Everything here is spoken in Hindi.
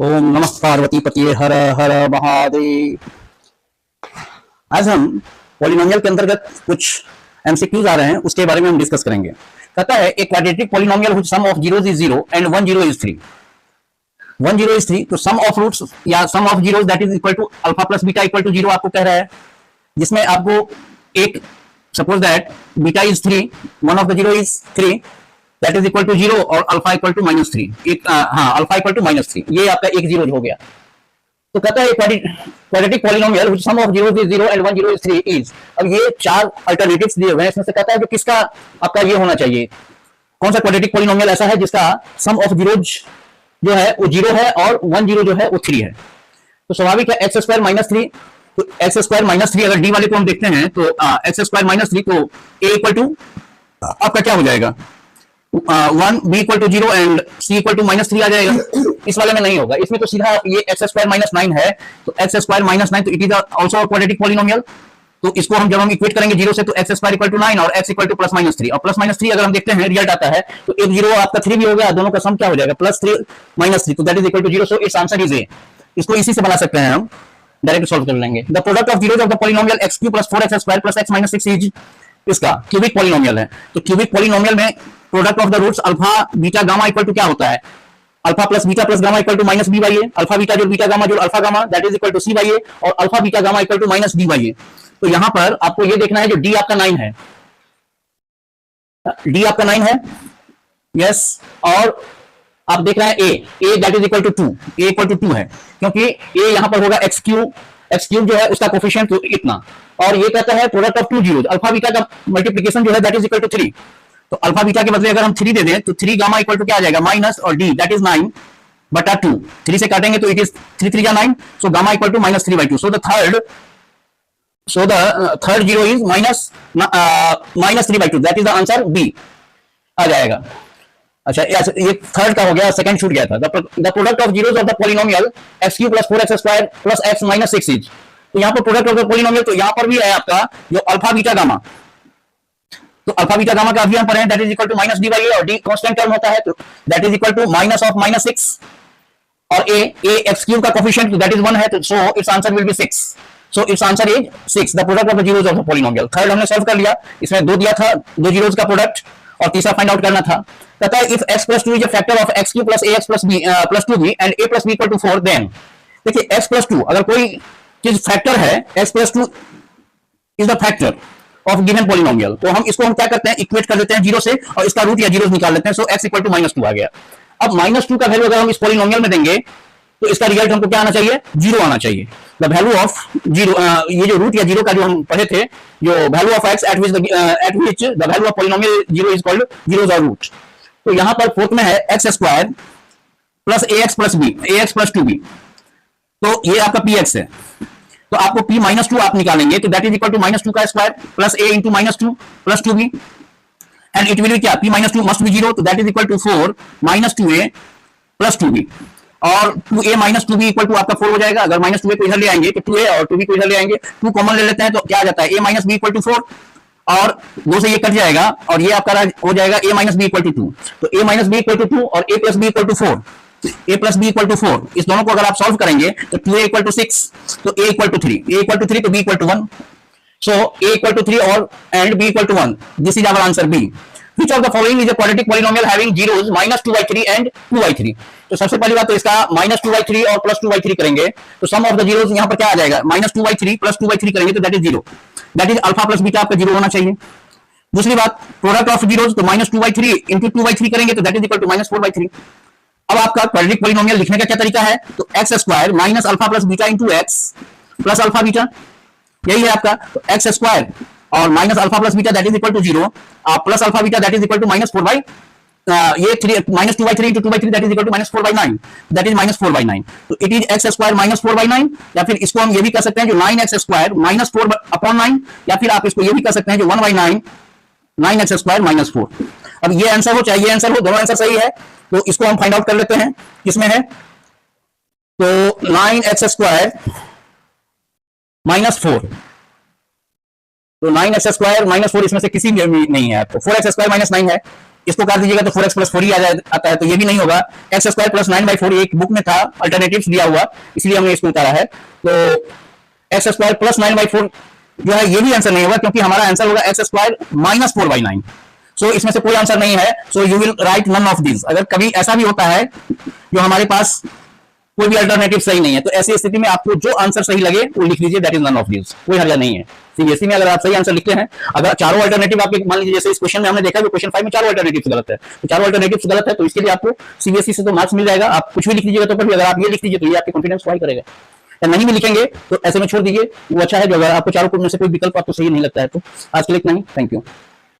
ओम नमः पार्वती पतिये हर हर महादेव। आज हम पॉलिनोमियल के अंतर्गत कुछ एमसीक्यूज आ रहे हैं, उसके बारे में हम डिस्कस करेंगे। कहता है एक quadratic polynomial which sum of zeros is 0 and 1 0 is 3। 1 0 is 3, तो सम ऑफ रूट्स या sum of zeros that is equal to alpha plus beta equal to 0 आपको कह रहा है, जिसमें आपको एक suppose that beta is 3, one of the zero is 3, that is equal to 0 और अल्फा इक्वल टू -3। हाँ, अल्फा इक्वल टू -3, ये आपका एक जीरो हो गया। तो कहता है quadratic polynomial which sum of zeros is 0 and 1 0 is 3 is. अब ये चार अल्टरनेटिव्स दिए हुए हैं, इसमें से कहता है कि किसका आपका ये होना चाहिए, कौन सा क्वाड्रेटिक पॉलिनोमियल ऐसा है जिसका सम ऑफ जीरोज जो है वो 0 है और 1 0 जो है वो 3 है। तो स्वाभाविक है x स्क्वायर -3, तो x स्क्वायर -3 अगर d वाले को हम देखते हैं तो x स्क्वायर -3, तो a इक्वल टू आपका क्या हो जाएगा, 1, b equal to 0 and c equal to -3 आ जाएगा। इस वाले में नहीं होगा, इसमें तो सीधा ये x स्क्वायर -9 है, तो x स्क्वायर -9, तो it is also quadratic polynomial. तो इसको हम जब हम इक्वेट करेंगे 0 से, तो x स्क्वायर इक्वल टू 9 और x इक्वल टू +-3, और +-3 अगर हम देखते हैं रिजल्ट आता है तो एक 0 आपका 3 भी हो गया, दोनों का सम क्या हो जाएगा, +3 -3, तो that is equal to 0। So its answer is A. इसको इसी से बना सकते हैं, हम डायरेक्ट सॉल्व कर लेंगे। The product of zeros of the polynomial x³ + 4x² + x - 6 is इसका क्यूबिक पॉलिनोमियल है। तो क्यूबिक पॉलिनोमियल में product of the roots alpha beta gamma equal to क्या होता है, alpha plus beta plus gamma equal to -b/a, alpha beta जो बीटा गामा जो alpha gamma that is equal to c/a, और alpha beta gamma equal to -d/a। तो यहां पर आपको ये देखना है जो d आपका 9 है, d आपका 9 है, यस, और आप देख रहे हैं a that is equal to 2, a equal to 2 है, क्योंकि a यहां पर होगा x³ जो है उसका कोफिशिएंट इतना, और ये कहता है product of two zeros, alpha beta का मल्टीप्लिकेशन जो है दैट इज इक्वल टू 3। तो अल्फा बीटा के बदले अगर हम 3 दे दें तो 3 गामा इक्वल टू क्या आ जाएगा, माइनस, और d दैट इज 9/2, 3 से काटेंगे तो it is 3 3 9, so gamma equal to -3/2। So the third zero is -3/2, that is the answer बी आ जाएगा। अच्छा, ये थर्ड का हो गया, सेकंड छूट गया था। The product of zeros of the polynomial x³ + 4x² + x - 6 is. तो यहाँ पर प्रोडक्ट ऑफ द पॉलिनोमियल, तो यहाँ पर भी है आपका जो अल्फा बीटा गामा, तो अल्फा बीटा गामा का अभी हम पढ़े हैं that is equal to -d/a, और d कांस्टेंट टर्म होता है, तो दैट इज इक्वल टू -6, और a x³ का कोफिशिएंट दैट इज 1 है, तो सो its answer will be 6। So its answer is 6, the product of the zeros of the polynomial. Third हमने सॉल्व कर लिया, इसमें दो दिया था, दो जीरोस का प्रोडक्ट, और तीसरा फाइंड आउट करना था। कहता है if x + 2 is a factor of x³ + ax + b + 2b and a + b equal to 4, then देखिए x + 2 अगर कोई चीज फैक्टर है, x + 2 is the factor of given polynomial, तो हम इसको हम क्या करते हैं, इक्वेट कर देते हैं 0 से, और इसका रूट या जीरोस निकाल लेते हैं। सो x इक्वल टू -2 आ गया। अब -2 का वैल्यू अगर हम इस पॉलिनोमियल में देंगे तो इसका रिजल्ट हमको क्या आना चाहिए, 0 आना चाहिए। द वैल्यू ऑफ 0, ये जो रूट या 0 का जो हम पढ़े थे, जो value of x eight which the value of polynomial 0 is called zeros और रूट। तो यहां पर फोर्थ में है x² + ax + b, ax + 2b, तो ये आपका px है। तो आपको p -2 आप निकालेंगे, तो दैट इज इक्वल टू -2 का square plus a into -2 + 2b, and it will be क्या, p -2 मस्ट बी 0, तो that is equal to 4 -2a + 2b, और 2a - 2b इक्वल टू आपका 4 हो जाएगा। अगर -2a को इधर ले आएंगे तो 2a और 2b को इधर ले आएंगे, 2 कॉमन ले लेते हैं तो क्या आ जाता है, a - b इक्वल टू 4, और 2 से ये कट जाएगा, और ये आपका हो जाएगा a - b इक्वल टू 2। तो a - b इक्वल टू 2 और a + b equal to 4, a + b equal to 4, इस दोनों को अगर आप सॉल्व करेंगे तो 2a इक्वल टू 6, तो a equal to 3, a equal to 3 तो b equal to 1, so a equal to 3 और and b equal to 1, this is our answer B. Which of the following is a quadratic polynomial having zeros -2/3 and 2/3? तो सबसे पहली बात तो इसका -2/3 और +2/3 करेंगे, तो सम ऑफ द जीरोस यहाँ पर क्या आ जाएगा, -2/3 + 2/3 करेंगे तो that is 0, that is alpha plus beta आपका 0 होना चाहिए। दूसरी बात, प्रोडक्ट ऑफ जीरोस, तो -2/3 इंटू 2/3 करेंगे तो दैट इज इक्वल टू -4/3। अब आपका क्वाड्रेटिक पॉलिनोमियल लिखने का क्या तरीका है, तो x² - alpha plus beta into x plus alpha beta, यही है आपका। तो x² और minus alpha plus beta that is equal to 0, plus alpha beta that is equal to -4/, ये 2/3 into 2/3 that is equal to -4/9, that is -4/9। तो इट इज x² - 4/9, या फिर इसको हम ये भी कर सकते हैं जो 9x² - 4/9, या फिर आप इसको ये भी कर सकते हैं जो 1/9 9x² - 4। अब ये आंसर हो चाहे ये आंसर हो, दोनों आंसर सही है, तो इसको हम फाइंड आउट कर लेते हैं किसमें है। तो 9x² - 4, तो 9x² - 4 इसमें से किसी में नहीं है, तो 4x² - 9 है, इसको काट दीजिएगा तो 4x प्लस 4 ही आता है, तो ये भी नहीं होगा। एक्स स्क्वायर प्लस 9/4 एक बुक में था, अल्टरनेटिव्स दिया हुआ, इसलिए हमने इसको उतारा है। तो एक्स स्क्वायर प्लस 9/4 जो है ये भी आंसर नहीं होगा, क्योंकि हमारा आंसर होगा एक्स स्क्वायर माइनस 4/9। सो इसमें से कोई आंसर नहीं है। So you will write none of this. अगर कभी ऐसा भी होता है जो हमारे पास कोई भी अल्टरनेटिव सही नहीं है, तो ऐसी स्थिति में आपको जो आंसर सही लगे वो लिख लीजिए, that is none of this, कोई हर्जा नहीं है। सीबीएसई में अगर आप सही आंसर लिखते हैं, अगर चारों अल्टरनेटिव आपके, मान लीजिए जैसे इस क्वेश्चन में हमने देखा कि क्वेश्चन 5 में चारों अल्टरनेटिव गलत है, तो चारों अल्टरनेटिव गलत है, तो इसके लिए आपको सीबीएसई से तो मार्क्स मिल जाएगा। आप कुछ भी लिख लीजिएगा तो पर भी अगर आप ये लिख लीजिए तो ये आपके कॉन्फिडेंस फाइल करेगा। या नहीं भी लिखेंगे तो ऐसे में छोड़ दीजिए, वो अच्छा है। जो अगर आपको चारों में से कोई विकल्प आपको सही नहीं लगता है तो। आज के लिए इतना ही, थैंक यू।